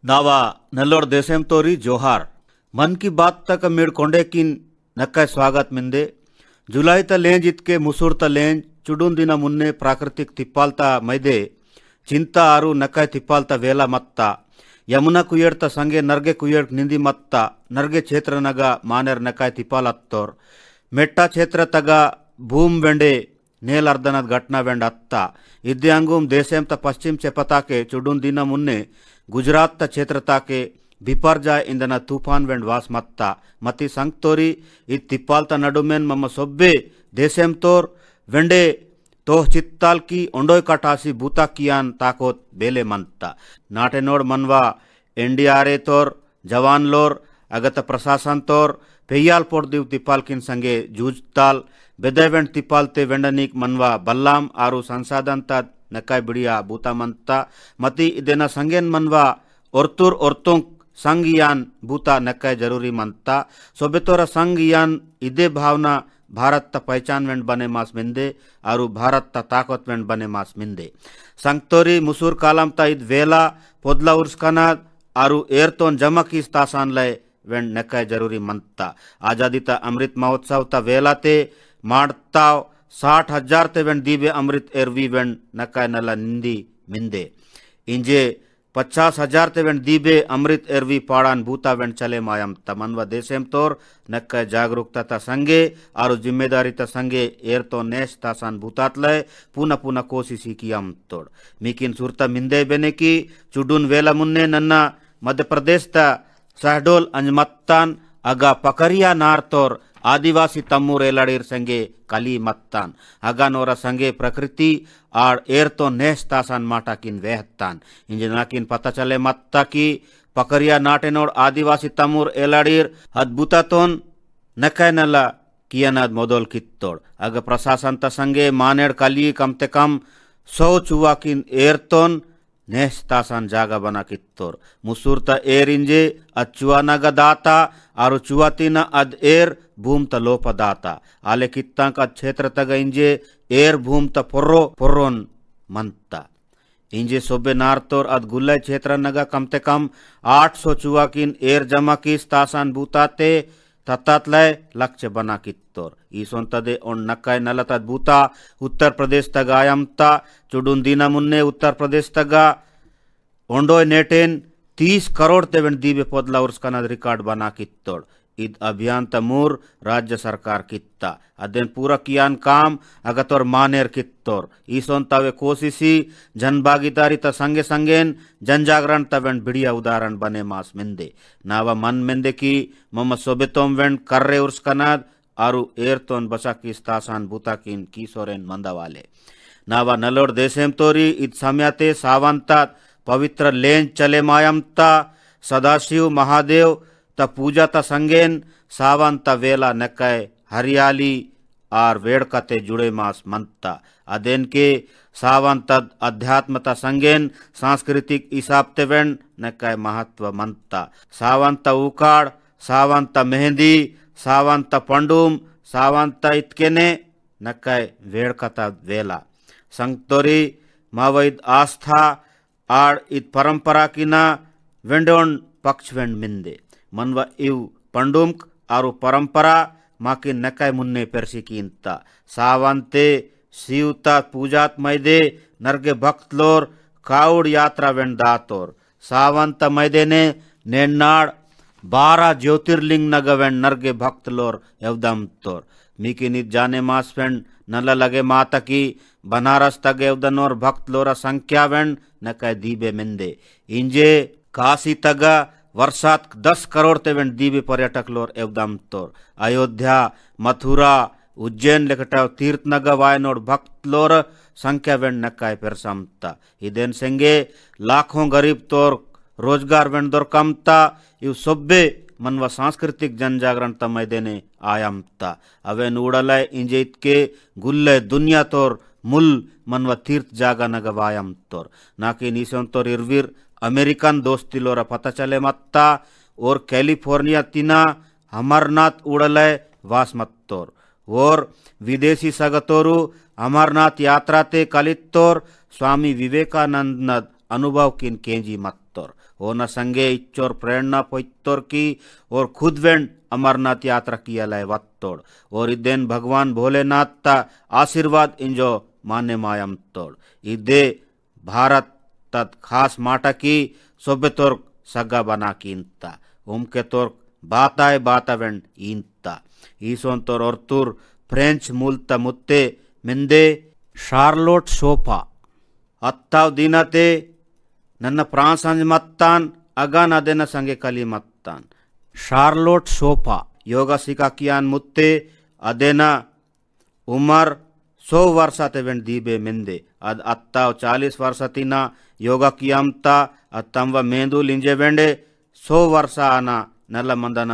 ನಾವಾ ನಲ್ಲೋಡ್ ದೇಶಂ ತೋರಿ ಜೋಹಾರ್ मन की बात तक मेड़ कोंडे की नक्का स्वागत मिंदे जुलाई त लेंज इतके मुसूर त लेंज चुडून दिना मुन्ने प्राकृतिक तिप्पालता मैदे चिंता आरू नक्का तिप्पालता वेला मत्ता यमुना कुयेड़ त संगे नर्गे कुयेड़ निंदी मत्ता नर्गे क्षेत्र नग मानेर नक्का तिप्पालत्तोर मेट्टा क्षेत्र तग भूम वेंडे नेल अर्धनद घटना वेंड अत्ता इद्दे अंगुम देशेम त पश्चिम चेपताके चुडून दिना मुन्ने गुजरात त क्षेत्र ताके बिपर्जा इंदन तूफान वेंड वास मत्ता मती संगतोरी इ तिप्पालता नडुमेन मम सोब्बे देशेम तोर वेंडे तोह चित्ताल की ओंडोय कटासी बूता कियान ताकोत बेले मंता नाटे नोड मनवा एनडीआरए तोर जवान लोर अगत प्रशासन तोर पेयाल पोड़ दिव तिप्पाल किन संगे जूझताल बेदे वेंड तिप्पालते वेंडनिक मनवा बल्लाम आरू संसाधन ता नकाय बिड़िया बूता मंता मती इदेना संगेन मनवा ओरतुर ओरतुंक संगयान बूता नक्का जरूरी मनता सोबेतोरा संगयान इदे भावना भारत त पहचान वेंड बने मास मिंदे आरू भारत त ताकत वेंड बने मास मिंदे संगतोरी मुसूर कालम ता इद वेला पोदला उर्सकना आरू एरतोन जमकीस तासान लय वेंड नक्का जरूरी मनता आजादी ता अमृत महोत्सव ता वेला ते माडता 60,000 ते वेंड दीबे अमृत एरवी वेंड नक्का नला निंदी मिंदे इंजे 50,000 ते वेंड दीबे अमृत एरवी पाड़ान बूता वेंड चले मायम तमनवा देशेम तोर नक्का जागरूकता ता संगे आरो जिम्मेदारी ता संगे एर तो नेश तासान भूतात लय पुनः पुनः कोशिश कियम तोड़ मीकिन सुरता मिंदे बेने की चुडून वेला मुन्ने नन्ना मध्य प्रदेश ता सहडोल अंजमत्तान अगा पकरिया नार तोर आदिवासी तम्मूर एलाडीर संगे कली मत्तान अगा नोरा संगे प्रकृति आर एर तो नेश तासान माटा किन वेहत्तान इंजे नाकिन पता चले मत्ता की पकरिया नाटेनोड आदिवासी तम्मूर एलाडीर अद्भुता तोन नकै नला कियनाद मोदोल कित्तोड अग प्रशासन ता संगे मानेड कली कमते कम 100 चुवा किन एर तोन नेश तासान जागा बना कित्तोर मुसूरता एर इंजे अचुआ नग दाता आरु चुआतीना अद एर भूम त लोप दाता आले कित्तां का क्षेत्र तग इंजे एर भूम त पोर्रो पोर्रोन मंता इंजे सोबे नारतोर अद गुल्ले क्षेत्र नग कमते कम 800 चुआ किन एर जमा किस तासान बूताते तत्तलय लक्ष्य बना कित्तोर ई सोंतदे ओन नक्काय नलतद बूता उत्तर प्रदेश तग आयमता चुडून दीना मुन्ने उत्तर प्रदेश तग ओंडोय नेटेन 30 करोड़ तेवेंड दीबे पोदला उर्सकनद रिकॉर्ड बना कित्तोड़ इद अभियान तमूर राज्य सरकार कित्ता अदेन पूरा कियान काम अगतोर मानेर कित्तोर ई सोंतावे कोशिशी जन भागीदारी त संगे संगेन जन जागरण तवेंड बिड़िया उदाहरण बने मास मिंदे नावा मन मिंदे की मम सोबेतोम वेंड कर्रे उर्सकनद आरु एरतोन बसा की स्तासान बूता किन कीसोरेन मंदवाले नावा नलोड देशेम तोरी इत समयाते सावंता पवित्र लेंज चले मायमता सदाशिव महादेव त पूजा त संगेन सावंत वेला नकै हरियाली आर वेड़कते जुड़े मास मंता अदेन के सावंत अध्यात्मता संगेन सांस्कृतिक हिसाबते वेंड नकै महत्व मंता सावंत उकाड़ सावंत मेहंदी सावंत पंडूम सावंत इतकेने नकै वेड़कता वेला संगतोरी मावैद आस्था आड़ इत परंपरा किना वेंडोन पक्ष वेंड मिंदे मनवा इव पंडुमक आरु परंपरा माके नकै मुन्ने पेरसी कीनता सावंते शिवता पूजात मैदे नरगे भक्त लोर काउड़ यात्रा वेंड दातोर सावंत मैदे ने नेन्नाड़ 12 ज्योतिर्लिंग नग वेंड नरगे भक्त लोर एवदम तोर मीकी नित जाने मास वेंड नल लगे माता की बनारस तग एवदनोर भक्त लोरा संख्या वेंड नकै दीबे मिंदे इंजे काशी तग वर्षात 10 करोड़ ते वेंड दीबे पर्यटक लोर एवदम तोर अयोध्या मथुरा उज्जैन लेकटाव तीर्थ नग वायनोड भक्त लोर संख्या वेंड नकै पेरसमता इदेन संगे लाखों गरीब तोर रोजगार वेंड दोर कमता इव सोब्बे मनवा सांस्कृतिक जनजागरण तमय देने आयमता अवे नूडलय इंजे इतके गुल्ले दुनिया तोर मुल मनवा तीर्थ जागा नगवायम तोर नाके नीसों तोर इर्वीर अमेरिकन दोस्ती लोरा पता चले मत्ता और कैलिफोर्निया तिना अमरनाथ उड़लय वास मत्तोर और विदेशी सगतोरु अमरनाथ यात्रा ते कलित्तोर स्वामी विवेकानंद अनुभव किन केंजी मत्तोर होना संगे इच्चोर प्रेरणा पोइत्तोर की और खुद वेंड अमरनाथ यात्रा किया लाए वत्तोड़ और इदेन भगवान भोलेनाथ ता आशीर्वाद इंजो माने मायम तोड़ इदे भारत तत् खास माटा की सोबे तोर सगा बना कीनता उमके तोर बाताए बाता वेंड ईनता ईसोन तोर और तुर फ्रेंच मूलता मुत्ते मिंदे शार्लोट सोफा अत्ताव दीनाते नन्न प्रांसंज मत्तान अगान अदेन संगे कली मत्तान शार्लोट सोफा योगा सिका कियान मुत्ते अदेना उमर 100 वर्षाते वेंड दीबे मिंदे अद अत्ताव 40 वर्षतिना योगा कियामता अत्तंव मेंदू लिंजे वेंडे 100 वर्ष आना नल मंदन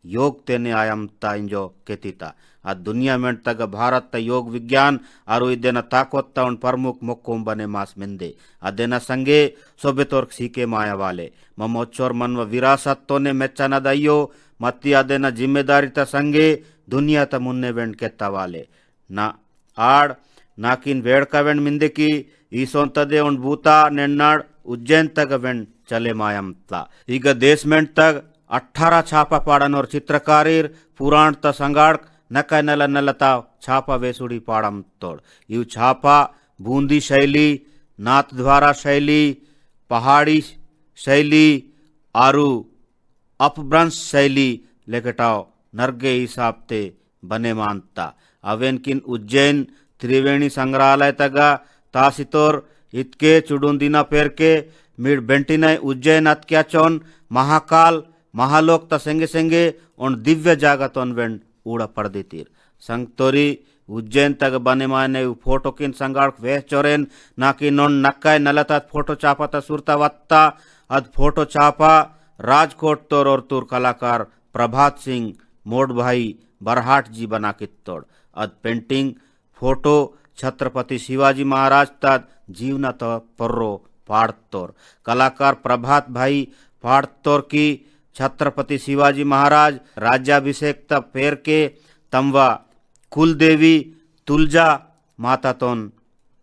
योग तेने आयमता इंजो केतिता आ दुनिया में तक भारत त योग विज्ञान आरु इदेना ताकत उन प्रमुख मुक्कुम बने मास मिंदे अदेना संगे सोबेतोर सीके माया वाले ममोच्चोर मनव विरासत तो ने मेच्चना दइयो मत्ती अदेना जिम्मेदारी त संगे दुनिया त मुन्ने वेंड केता वाले ना आड़ नाकिन वेड़का वेंड मिंदे की ईसोन तदे उन बूता नेन्नाड़ उज्जैन तक वेंड चले मायम ता ಈಗ ದೇಶಮೆಂಟ್ तक 18 छापा पाड़न और चित्रकारीर पुराण त संगाड़ नका नल नलता छापा वेसुड़ी पाड़म तोड़ यू छापा बूंदी शैली नाथद्वारा शैली पहाड़ी शैली आरु अपभ्रंश शैली लेकटाओ नरगे हिसाब ते बने मानता अवेन किन उज्जैन त्रिवेणी संग्रहालय तगा तासितोर इतके चुडुंदिना पेर के मीड बेंटिना उज्जैन अत्याचोन महाकाल महालोक त सेंगे सेंगे उन दिव्य जागतोन वेंड ऊड़ा पड़ देतीर संगतोरी उज्जैन तक बने माने फोटो किन संगाड़ वे चोरेन नाकि नोन नक्काय नलता फोटो चापा त सुरता वत्ता अद फोटो चापा राजकोट तोर और तुर कलाकार प्रभात सिंह मोड भाई बरहाट जी बना कित्तोड़ अद पेंटिंग फोटो छत्रपति शिवाजी महाराज तद जीवना तो पर्रो पाड़तोर कलाकार प्रभात भाई पाड़तोर की छत्रपति शिवाजी महाराज राज्याभिषेक तब फेर के तमवा कुलदेवी तुलजा माता तोन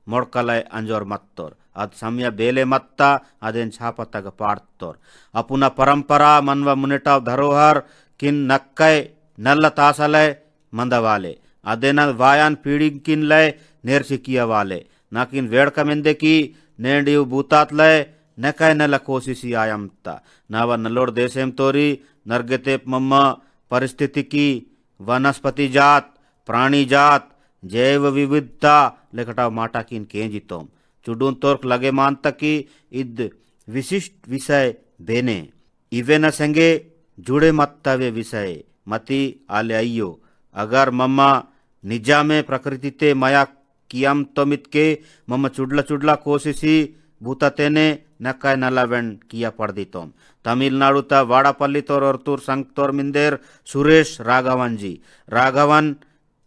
मोड़कलय अंजोर मत्तोर अद समय बेले मत्ता अदेन छापा तक पाड़तोर अपुना परंपरा मनवा मुनेटाव धरोहर किन नक्कय नल्ल तासलय मंदवाले अदेन वायान पीढ़ी किन लय नेर्सिकिया वाले नाकिन वेड़का मिंदे की नेंडियु बूतात लय नकाय नल कोशिशी आयमता नावा नलोड़ देशेम तोरी नरगतेप मम्मा परिस्थितिकी वनस्पति जात प्राणी जात जैव विविधता लेखटाव माटा किन केंजितोम चुडून तोर्क लगे मानता की इद विशिष्ट विषय बेने इवे न संगे जुड़े मत्तवे विषय मती आले अयो अगर मम्मा निजा में प्रकृति ते मया कियम तोमित के मम्मा चुडला चुडला कोशिशी भूततेने नक्काय नलावेंड किया पड़ दी तोम तमिलनाडु ता वाड़ापल्ली तोर और तुर संग तोर मिंदेर सुरेश राघवन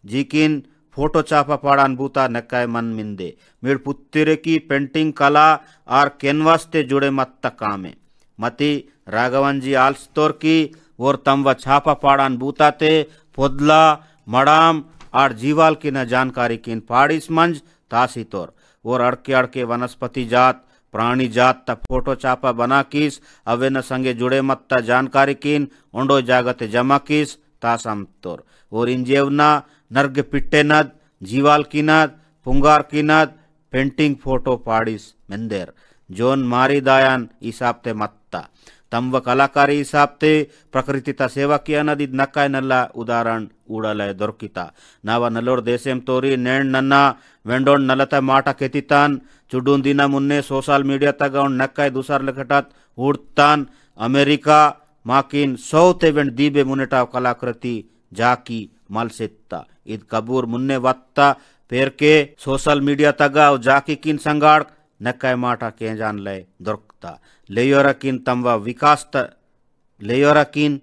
जी किन फोटो चापा पाड़ान बूता नक्काय मन मिंदे मिड़ पुत्तिरे की पेंटिंग कला और कैनवास ते जुड़े मत्ता कामे मती राघवन जी आल्स तोर की और तमवा छापा पाड़ान बूता ते पोदला मड़ाम और जीवाल की न जानकारी किन पाड़ीस मंज तासी तोर और अड़के अड़के वनस्पति जात प्राणी जात ता फोटो चापा बना किस अवे न संगे जुड़े मत्ता जानकारी किन ओंडो जागते जमा किस तासम तोर और इंजेवना नर्ग पिट्टे नद जीवाल की नद पुंगार की नद पेंटिंग फोटो पाड़ीस मंदेर जोन मारी दायान हिसाबते मत्ता तमव कलाकारी हिसाबते प्रकृति ता सेवा किया नदी नक्काय नल्ला उदाहरण ऊड़लय दొరికిता नावा नलोर देशेम तोरी नेण नन्ना वेंडोन नलता माटा केतितान चुडून दिना मुन्ने सोशल मीडिया तगौन नक्काय दूसर लखटात उड़तान अमेरिका माकिन सौते वेंड दीबे मुनेटाव कलाकृति जाकी मलसित्ता इद कबूर मुन्ने वत्ता पेर के सोशल मीडिया तगाव जाकी किन संगाड़ नक्काय माटा केंजान लय दొరికిता लेयोरकिन तमवा विकास लेयोरकिन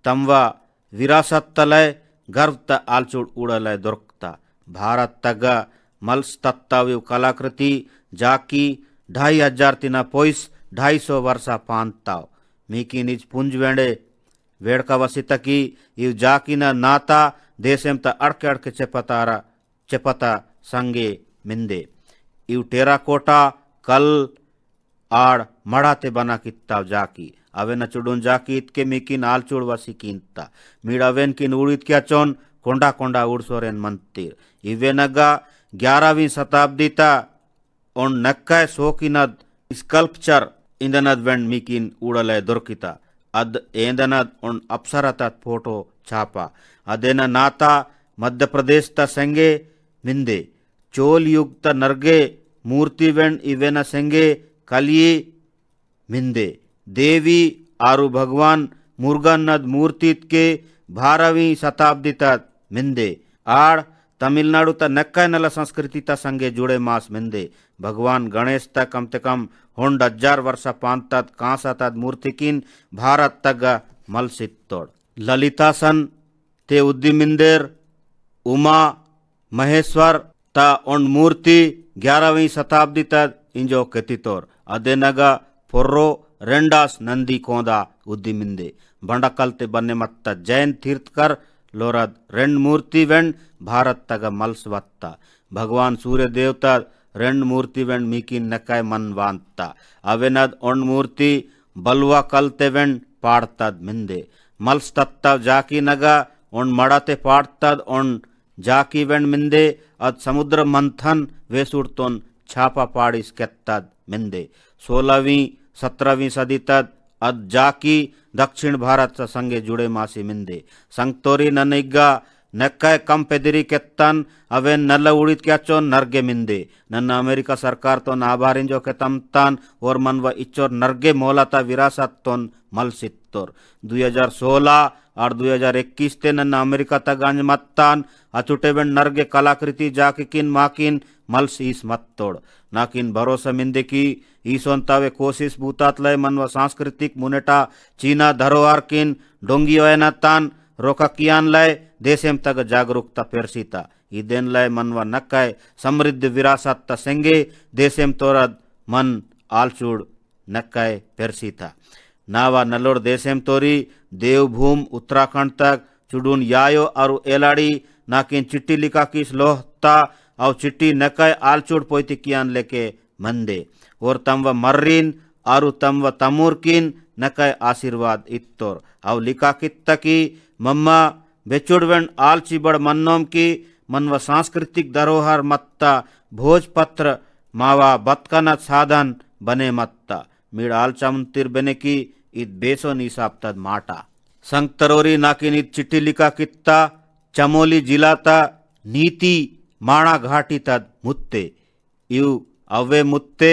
तमवा विरासत तलय गर्व त आलचूड़ उड़लय दొరికిता भारत तग मल्स तत्ताव्यु कलाकृति जाकी 2500 तिना पोइस 250 वर्षा पांताव मीकी निज पुंज वेंडे वेड़का वसिता की इव जाकी न नाता देशेम त अड़के अड़के चेपता संगे मिंदे इव टेराकोटा कल आड़ मड़ाते बना कित्ता जाकी अवेन चुडून जाकी इतके मीकिन आलचूड़ वसी कींता मीड अवेन किन उड़ित क्या चोन कोंडा कोंडा उड़सोरेन मंतिर इवेनगा 11वीं शताब्दी ता ओन नक्काय सोकिनद स्कल्पचर इंदनद वेंड मीकिन उड़ले दुर्किता अद एंदनद ओन अप्सरता फोटो छापा अदेन नाता मध्य प्रदेश ता संगे मिंदे चोल युग ता नर्गे मूर्ति वेंड इवेन संगे कलिये मिंदे देवी आरु भगवान मुरुगन्नद मूर्तित के 12वीं शताब्दी तक मिंदे आड़ तमिलनाडु ता नक्का नल संस्कृति ता संगे जुड़े मास मिंदे भगवान गणेश ता कम ते कम 1000 वर्ष पांतत कांसा मूर्तिकिन भारत तग मलसित्तोड़ ललितासन ते उद्दिमिंदेर उमा महेश्वर ता ओन मूर्ति 11वीं शताब्दी तक इंजो केतितोर अदेनग पोर्रो रेंडास नंदी कोंदा उद्दिमिंदे बंडकलते बन्ने मत्ता जैन तीर्थकर लोरद रेंड मूर्ति वेंड भारत तग मल्सवत्ता भगवान सूर्य देवता रेंड मूर्ति वेंड मीकिन नकाय मन वांता अवेनद ओन मूर्ति बलवा कलते वेंड पाड़तद मिंदे मल्स तत्ता जाकी नगा ओन मड़ाते पाड़तद ओन जाकी वेंड मिंदे अद समुद्र मंथन वेसुड़तोन छापा पाड़िस केत्तद मिंदे 16वीं 17वीं सदी तक अद जाकी दक्षिण भारत संगे जुड़े मासी मिंदे संगतोरी ननिग्गा नक्काय कम पेदिरी केत्तन अवेन नल्ला उड़ित क्याचोन नर्गे मिंदे नन्न अमेरिका सरकार तो नाभारिंजो के तमतान और मनवा इच्चोर नर्गे मोलाता विरासत तोन मलसित्तोर 2016 और 2021 ते नन्न अमेरिका तगांज मत्तान अचुटेबेन नर्गे कलाकृति जाकिकिन माकिन मल्स ईस मत्तोड़ नाकिन भरोसा मिंदे की ईसोंतावे कोशिश बूतातलय मनवा सांस्कृतिक मुनेटा चीना धरोहर किन डोंगियोयनातान रोकाकियान लय देशेम तक जागरूकता पेरसीता इदेन लय मनवा नक्काय समृद्ध विरासत ता सेंगे देशेम तोरद मन आलचूड़ नक्काय पेरसीता नावा नलोड़ देशेम तोरी देवभूम उत्तराखंड तक चुडून यायो और एलाड़ी नाकिन चिट्टी लिखा किस लोहता और चिट्टी नकाय आलचूड़ पोइती कियान लेके मंदे और तमवा मर्रीन और तमवा तमूर किन नकाय आशीर्वाद इत्तोर और लिखा कित्ता की मम्मा बेचुड़वेंड आलची बड़ मन्नोम की मनवा सांस्कृतिक धरोहर मत्ता भोजपत्र मावा बतकन साधन बने मत्ता मीड़ आलचामुंतिर बने की इत बेसो निसाप्तद माटा संगतरोरी नाकिन इत चिट्ठी लिखा कित्ता चमोली जिला ता नीति माणा घाटी तद मुत्ते यू अवे मुत्ते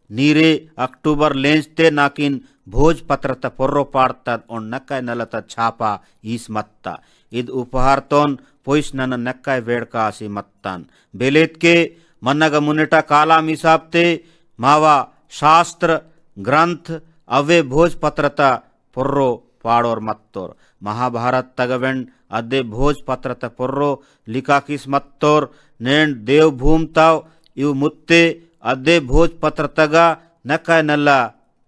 नीरे अक्टूबर लेंजते नाकिन भोजपत्र त पोर्रो पाड़तद और नक्काय नलता छापा ईस मत्ता इद उपहार तोन पोइस नन नक्काय वेड़का आसी मत्तान बेलेत के मनग मुनेटा काला मिसाबते मावा शास्त्र ग्रंथ अवे भोजपत्रता पोर्रो पाड़ोर मत्तोर महाभारत तगवेंड अदे भोजपत्रता पोर्रो लिखा किस मत्तोर नेंड देवभूम ताव इव मुत्ते अदे भोजपत्र तगा नक्काय नल्ला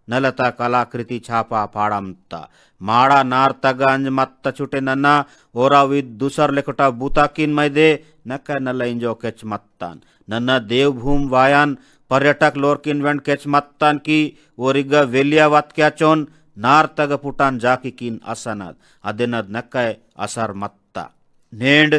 नलता कलाकृति छापा पाड़मता माड़ा नार तगा अंज मत्ता छुटे नन्ना ओरा विद दूसर लेखटा बूताकिन मैदे नक्काय नल्ला इंजो केच मत्तान नन्ना देवभूम वायान पर्यटक लोरकिन वेंड केच मत्तान की ओरिगा वेलिया वात क्या चोन नार तग पुटान जाकी किन असनद अदेनद नक्काय असर मत्ता नेंड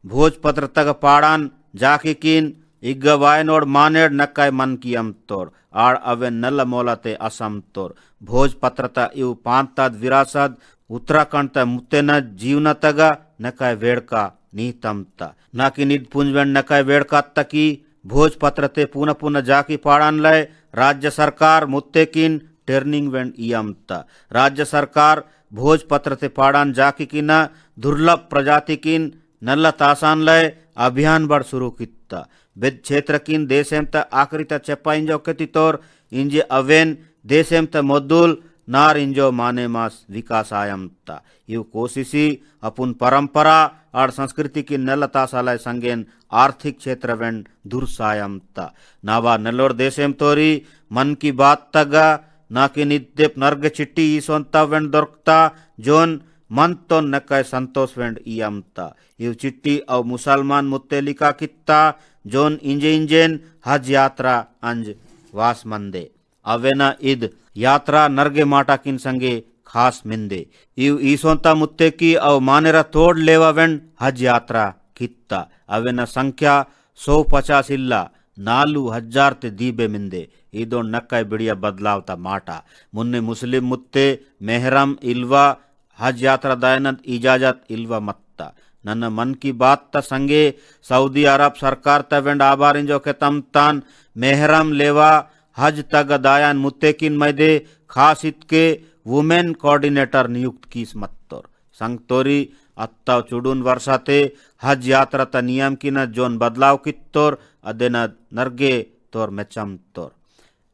भोजपत्र तग पाड़ान जाकी किन इग्ग वायनोड मानेड नक्काय मन की तोर आड़ अवे नल मोलाते असम तोर भोजपत्रता इव पांतद विरासद उत्तराखंड त मुत्तेन जीवन तग नक्काय वेड़का नीतमता नाकि निद पुंजवेंड नक्काय वेड़का तकी भोजपत्रते पुनः पुनः जाकी पाड़ान लय राज्य सरकार मुत्ते किन टर्निंग वेंड इयमता राज्य सरकार भोजपत्रते पाड़ान जाकी किन दुर्लभ प्रजाति किन नल्ला तासान लय अभियान बड़ शुरू कित्ता बेद क्षेत्र किन देशेम त आखरी त चप्पा इंजो कति तोर इंजे अवेन देशेम त मोदुल नार इंजो माने मास विकास आयमता यू कोशिशी अपुन परंपरा और संस्कृति की नलता सालय संगेन आर्थिक क्षेत्र वेंड दुर्सायमता नावा नलोर देशेम तोरी मन की बात तगा नाकि निद्देप नर्ग चिट्टी ईसोंता वेंड दोरकता जोन मन तो नक्काय संतोष वेंड इयमता यू चिट्टी और मुसलमान मुत्ते लिखा कित्ता जोन इंजे इंजेन हज यात्रा अंज वास मंदे अवेना इद यात्रा नरगे माटा किन संगे खास मिंदे इव ईसोंता मुत्ते की अव मानेरा तोड़ लेवा वेंड हज यात्रा कित्ता अवेना संख्या 150 इल्ला 4,000 ते दीबे मिंदे ಇದೋ ನಕ್ಕೈ ಬಿಡಿಯ ಬದಲಾವತ ಮಾಟ ಮುನ್ನೆ ಮುಸ್ಲಿಂ ಮುತ್ತೆ ಮೆಹರಂ ಇಲ್ವಾ ಹಜ್ ಯಾತ್ರಾ ದಾಯನಂತ್ ಇಜಾಜತ್ ಇಲ್ವಾ ಮತ್ತ ನನ್ನ ಮನ್ ಕಿ ಬಾತ್ ತ ಸಂಗೆ ಸೌದಿ ಅರಬ್ ಸರ್ಕಾರ ತ ವೆಂಡ್ ಆಬಾರಿಂಜೋ ಕೆ ತಮ್ ತಾನ್ ಮೆಹರಂ ಲೇವಾ ಹಜ್ ತಗ ದಾಯನ್ ಮುತ್ತೆ ಕಿನ್ ಮೈದೆ खास इतके वुमेन कोऑर्डिनेटर नियुक्त कीस मत्तोर संगतोरी अत्ता चुडून वर्षाते हज यात्रा ता नियम की न जोन बदलाव कित्तोर अदेना नरगे तोर मेचम तोर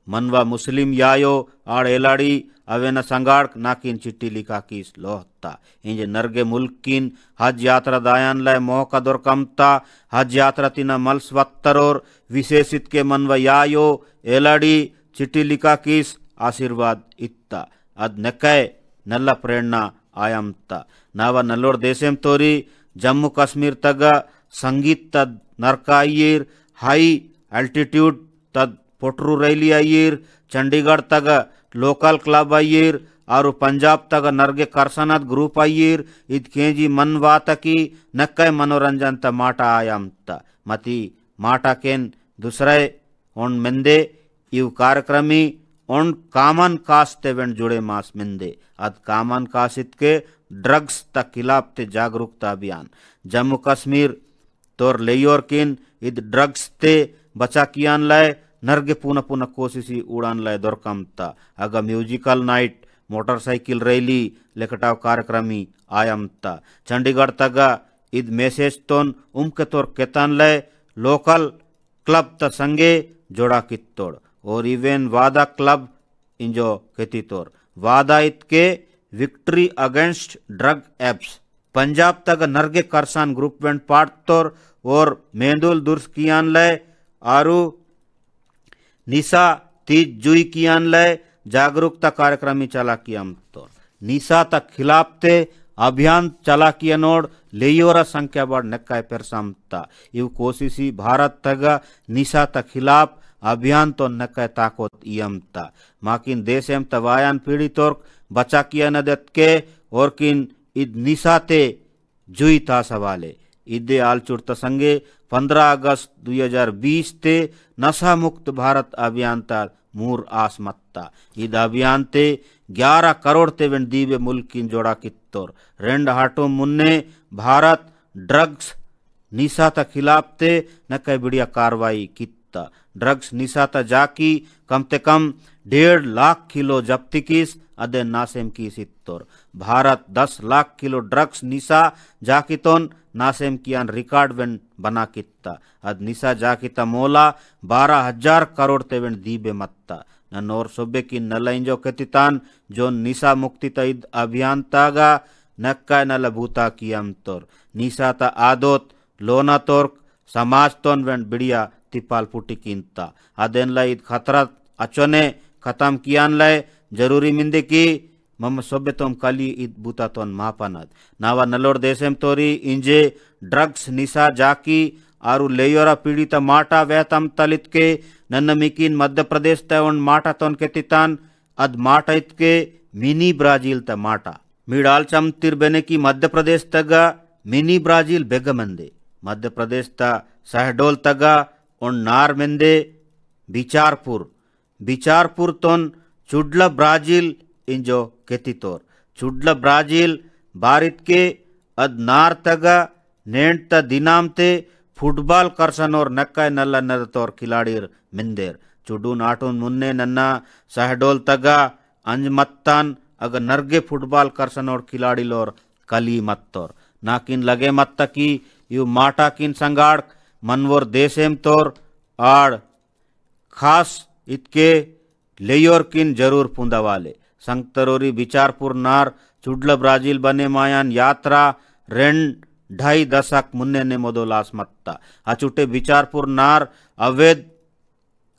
मनवा मुस्लिम यायो आड़ एलाड़ी अवेन संगाड़ नाकिन चिट्ठी लिखा कीस लोहता इंजे नरगे मुल्क किन हज यात्रा दायान लय मोहका दोर कमता हज यात्रा तिना मल्स वत्तरोर विशेषित के मनवा यायो एलाड़ी चिट्ठी लिखा कीस आशीर्वाद इत्ता अद नकय नल्ला प्रेरणा आयमता नाव नल्लोर देशेम तोरी जम्मू कश्मीर तग संगीत तद नरका अय्यीर हाई अल्टीट्यूड तद पोटरू रैली अय्यीर चंडीगढ़ तग लोकल क्लब अय्यीर और पंजाब तग नरगे करसनद ग्रुप अय्यीर इद केंजी मन वात की नक्कय मनोरंजन त माटा आयमता मती माटा केन दूसरे ओन मेंदे इव कार्यक्रमी ओन कामन कास्ते वेंड जुड़े मास मिंदे अद कामन कासित के ड्रग्स तक खिलाफ ते जागरूकता अभियान जम्मू कश्मीर तोर लेयोर किन इद ड्रग्स ते बचा कियान लाए नरगे पुनः पुनः कोशिशी उड़ान लाए दोरकमता अग म्यूजिकल नाइट मोटरसाइकिल रैली लेकटाव कार्यक्रमी आयमता चंडीगढ़ तग इद मैसेज तोन उमके तोर केतान लाए लोकल क्लब त संगे जोड़ा कित्तोड़ और इवेन वादा क्लब इंजो खेती तोर वादा इतके victory against drug apps Punjab तक नरगे करसान ग्रुप वेंट पार्ट तोर और मेंदुल दुर्स कियान लय आरु निशा तीज जुई कियान लय जागरूकता कार्यक्रमी चला कियम तोर निशा तक खिलाफ ते अभियान चला कियनोड लेयोरा संख्या बढ़ नक्काय पेरसामता इव कोशिशी भारत तग निशा तक खिलाफ अभियान तो नक्काय ताकोत इयमता माकिन देशेम तवायान पीढ़ी तोर बचा किया नदत के और किन इद निशाते जुई ता सवाले इदे आलचुर तसंगे 15 अगस्त 2020 ते नशा मुक्त भारत अभियान ता मूर आसमत्ता इद अभियान ते 11 करोड़ ते वें दीवे मुल्क किन जोड़ा कित्तोर रेंड हाटो मुन्ने भारत ड्रग्स निशा ता खिलाफ ते नक्काय बढ़िया कार्रवाई कित्ता ड्रग्स निशा ता जाकी कम ते कम 1.5 लाख किलो जब्ती किस अदे नासेम की सित्तोर भारत 10 लाख किलो ड्रग्स निशा जाकितोन नासेम कियान रिकॉर्ड वेन बना कित्ता अद निशा जाकिता मोला 12,000 करोड़ ते वेन दीबे मत्ता नोर सोबे की नलइंजो कतितान जो निशा मुक्ति तईद अभियान तागा नक्का नल भूता कियम तोर निशा ता आदोत लोना तोर समाज तोन वेन बिड़िया तिपाल पुटी किंता अदेन ला ईद खतरा अचोने खत्म कियान लाए जरूरी मिंदे की मम सोबे तोम कली ईद बूता तोन मापनद नावा नलोर देशेम तोरी इंजे ड्रग्स निशा जाकी आरु लेयोरा पीड़ित माटा वेतम तलित के नन्नमिकीन मध्य प्रदेश तवन माटा तोन के तितान अद माटा इत के मिनी ब्राजील त माटा मीडाल चम तिरबेने की मध्य प्रदेश तगा मिनी ब्राजील बेगमंदे मध्य प्रदेश ता सहडोल तगा और नार मेंदे बिचारपुर तोन चुडला ब्राजील इंजो केतितोर चुडला ब्राजील बारित के अद नार तगा नेंट त दिनामते फुटबॉल करसन और नक्का नल्ला नदतोर खिलाड़ीर मिंदेर चुडून आटून मुन्ने नन्ना सहडोल तगा अंज मत्तान अग नरगे फुटबॉल करसन और खिलाड़ी लोर कली मत्तोर नाकिन लगे मत्ता की यू माटा किन संगाड़ मनवोर देशेम तोर आड़ खास इतके लेयोर किन जरूर पुंदा वाले संगतरोरी बिचारपुर नार चुडला ब्राजील बने मायान यात्रा 2.5 दशक मुन्ने ने मोदोलास मत्ता अचुटे बिचारपुर नार अवैध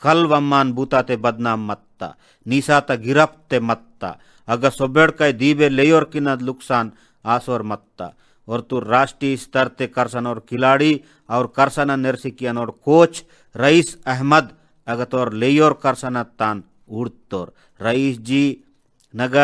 कल वम्मान बूता ते बदनाम मत्ता निशा ता गिरफ्त ते मत्ता अगर सोबेड़ कई दीबे लेयोर किन लुकसान आसोर मत्ता और तू राष्ट्रीय स्तर ते करसन और खिलाड़ी और करसन निर्सिकियन और कोच रईस अहमद अगतोर लेयोर करसन तान उड़तोर रईस जी नग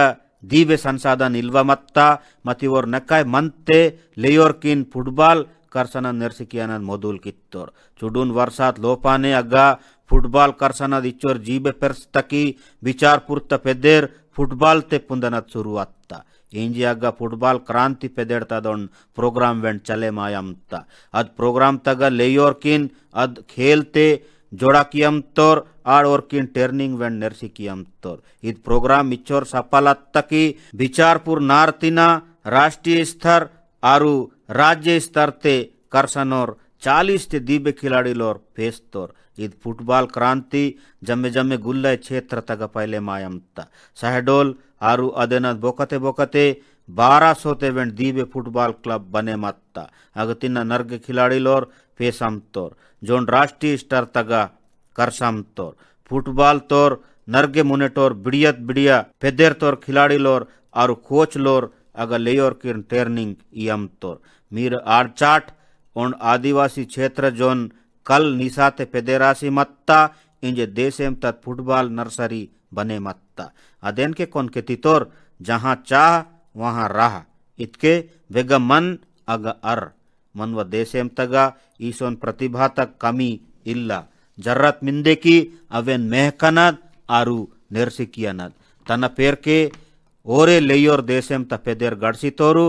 दीबे संसाधन इल्वा मत्ता मतिवर नकाय मंते लेयोर किन फुटबॉल कर्सना निर्सिकियान मोदुल कित्तोर चुडून वर्षात लोपाने अग्गा फुटबॉल कर्सना इच्चोर जीबे पेर्स्तकी विचार पुर्त पेदेर फुटबॉल ते पुंदनत शुरुआत्ता इंजी अग्गा फुटबॉल क्रांति पेदेड़तदोन प्रोग्राम वेंट चले मायमत्ता अद प्रोग्राम तग लेयोर किन अद खेलते जोड़ा कियम तोर आड़ और किन टर्निंग वेंट नर्सी कियम तोर इद प्रोग्राम इच्चोर सफलत्तकी विचारपुर नार्तिना राष्ट्रीय स्तर आरु राज्य स्तर ते करसनोर 40 ते दीबे खिलाड़ी लोर फेस्तोर इद फुटबॉल क्रांति जम्मे जम्मे गुल्ले क्षेत्र तक पहले मायमता सहडोल आरु अदेनद बोकते बोकते 1200 ते वेंट दीबे फुटबॉल क्लब बने मत्ता अगतिना नर्ग खिलाड़ी लोर फेसम तोर जोन राष्ट्रीय स्तर तक करसम तोर फुटबॉल तोर नर्गे मुनेटोर बिड़ियत बिड़िया पेदेर तोर खिलाड़ी लोर आरु कोच लोर अगर लेयोर किन ट्रेनिंग इयम तोर मीर आरचाट और आदिवासी क्षेत्र जोन कल निसाते पेदेरासी मत्ता इंजे देशेम तत् फुटबॉल नर्सरी बने मत्ता अदेन के कौन के तितोर जहाँ चाह वहाँ राह इतके वेग मन अग अर मन व देशेम तगा ईसोन प्रतिभा तक कमी इल्ला जर्रत मिंदे की अवेन मेहकनद आरु निर्सिकियनद तन पेर के ओरे लेयोर देशेम त पेदेर गड़सी तोरु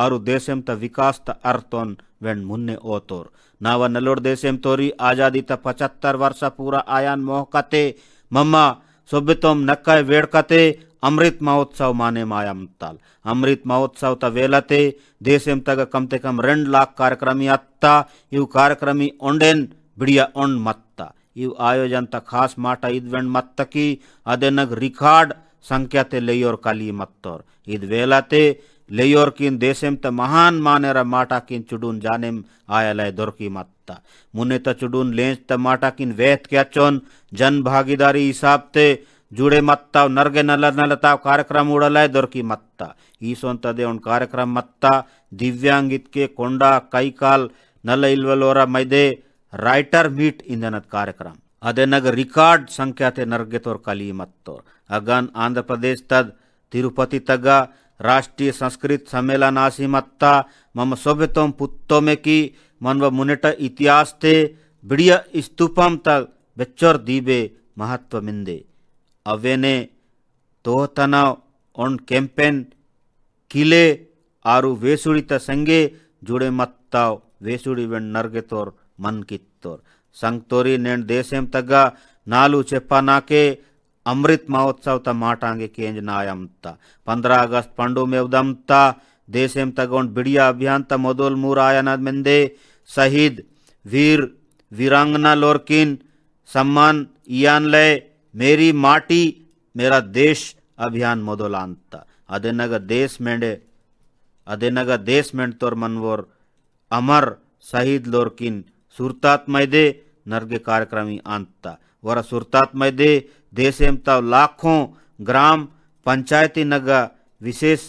आरु देशेम त विकास त अर्थोन वेन मुन्ने ओतोर नावा नलोर देशेम तोरी आजादी त 75 वर्ष पूरा आयान मोहकते मम्मा सोबितोम नक्काय वेड़कते अमृत महोत्सव माने मायम ताल अमृत महोत्सव त वेलते देशेम तग कम ते कम 2 लाख कार्यक्रमी अत्ता इव कार्यक्रमी ओंडेन बिड़िया ओंड मत्ता इव आयोजन त खास माटा इदवेंड मत्तकी अदेनग रिकॉर्ड संख्या ते लेयोर काली मत्तोर इद वेलाते लेयोर किन देशेम त महान मानेरा माटा किन चुडून जानेम आयलय दोरकी मत्ता मुने त चुडून लेंच त माटा किन वेत क्याचोन जन भागीदारी हिसाब ते जुड़े मत्ता नरगे नलताव कार्यक्रम उड़लय दोरकी मत्ता ईसोन तदे उन कार्यक्रम मत्ता दिव्यांगित के कोंडा कईकाल नल इल्वलोरा मैदे राइटर मीट इंदनत कार्यक्रम अदे नग रिकॉर्ड संख्या ते नरगे तोर कली मत्तोर अगन आंध्र प्रदेश तद तिरुपति तगा राष्ट्रीय संस्कृत सम्मेलन आसी मत्ता मम सोबेतोम पुत्तो में की मन व मुनेट इतिहास ते बिड़िया स्तूपम तक बेच्चोर दीबे महत्व मिंदे अवेने तो तनाव ऑन कैंपेन किले आरु वेसुड़ी त संगे जुड़े मत्ताव वेसुड़ी वेन नरगे तोर मन कित्तोर संगतोरी नेण देशेम तगा नालू चेप्पा नाके अमृत महोत्सव त माटांगे केंज नायमता 15 अगस्त पंडु में उदमता देशेम तगोन बिड़िया अभियान त मोदोल मूर आयनद मिंदे शहीद वीर वीरांगना लोरकिन सम्मान इयान ले मेरी माटी मेरा देश अभियान मोदोलांता अदेनग देश मेंड तोर मनवोर अमर शहीद लोरकिन सुरतात मैदे नरगे कार्यक्रमी अंता वर सुरतात मैदे देशेम तव लाखों ग्राम पंचायती नग विशेष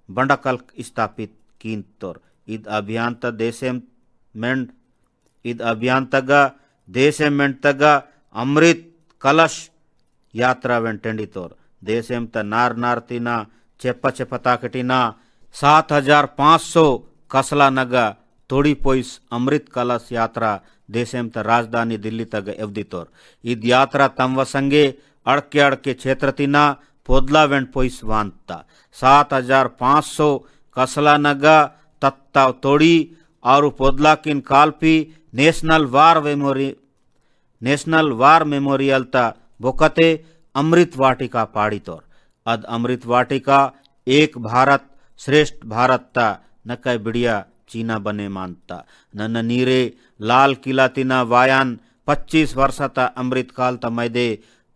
बंडकल स्थापित कीन तोर इद अभियान त देशेम मेंड तगा अमृत कलश यात्रा वेंटेंडी तोर देशेम त नार नारतीना चेपताकटिना 7500 कसला नगा तोड़ी पोइस अमृत कलश यात्रा देशेम त राजधानी दिल्ली तग एवदी तोर इद यात्रा तम वसंगे अड़के अड़के क्षेत्र तिना पोदला वेंट पोइस वांता 7500 कसला नगा तत्ताव तोड़ी और पोदला किन कालपी नेशनल वार मेमोरियल ता बोकते अमृत वाटिका पाड़ी तोर अद अमृत वाटिका एक भारत श्रेष्ठ भारत ता नकय बिड़िया चीना बने मानता नन्न नीरे लाल किला तिना वायान 25 वर्ष ता अमृत काल ता मैदे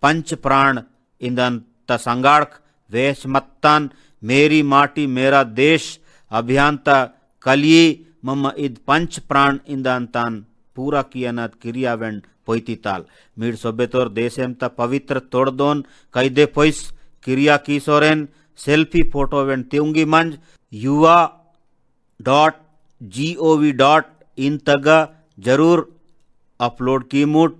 पंच प्राण इंदन ता संगाड़क वेश मत्तान मेरी माटी मेरा देश अभियान ता कलिये मम इद पंच प्राण इंदन तान पूरा कियनत क्रिया वेंड पोईती ताल मीड सोबेतोर देशेम ता पवित्र तोड़दोन कैदे पोइस क्रिया कीसोरेन सेल्फी फोटो वेंड त्युंगी मंज yuva.gov.in तगा जरूर अपलोड की मुट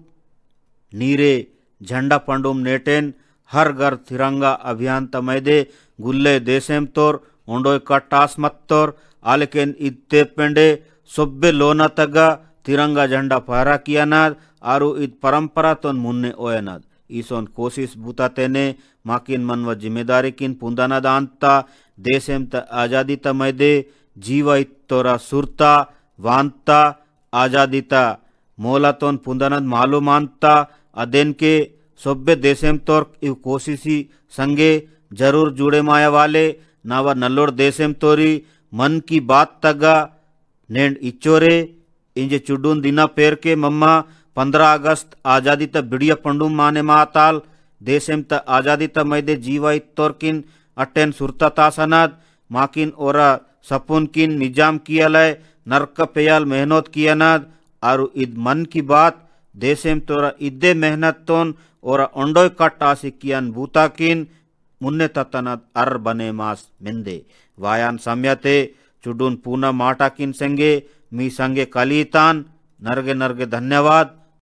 नीरे झंडा पंडुम नेटेन हर घर तिरंगा अभियान तमैदे गुल्ले देशेम तोर ओंडोय कट्टास मत्तोर आलेकेन इत्ते पेंडे सोब्बे लोना तग्गा तिरंगा झंडा फहरा कियानाद आरु इत परंपरा तोन मुन्ने ओयनाद ईसोन कोशिश बुतातेने माकिन मनव जिम्मेदारी किन पुंदानाद आंता देशेम त आजादी तमैदे जीवा इत्तोरा सुरता वांता आजादी ता मोला तोन पुंदानाद मालूम आंता अदेन के सोब्बे देशेम तोर इव कोशिशी संगे जरूर जुड़े माया वाले नावा नल्लोड़ देशेम तोरी मन की बात तग्गा नेंड इच्चोरे इंजे चुडून दिना पेर के मम्मा 15 अगस्त आजादी त बिड़िया पंडुम माने माताल देशेम त आजादी त मैदे जीवा इत्तोरकिन अटेन सुरता तासनाद माकिन ओरा सपुन किन निजाम कियालय नरक पेयाल मेहनत कियानाद आरु इद मन की बात देशेम तोरा इद्दे मेहनत तोन ओरा ओंडोय कट आसी कियान बूता किन मुन्ने तत्तनाद अर बने मास मिंदे वायान सम्यते चुडून पूना माटा किन संगे मी संगे कलीतान नरगे नरगे धन्यवाद।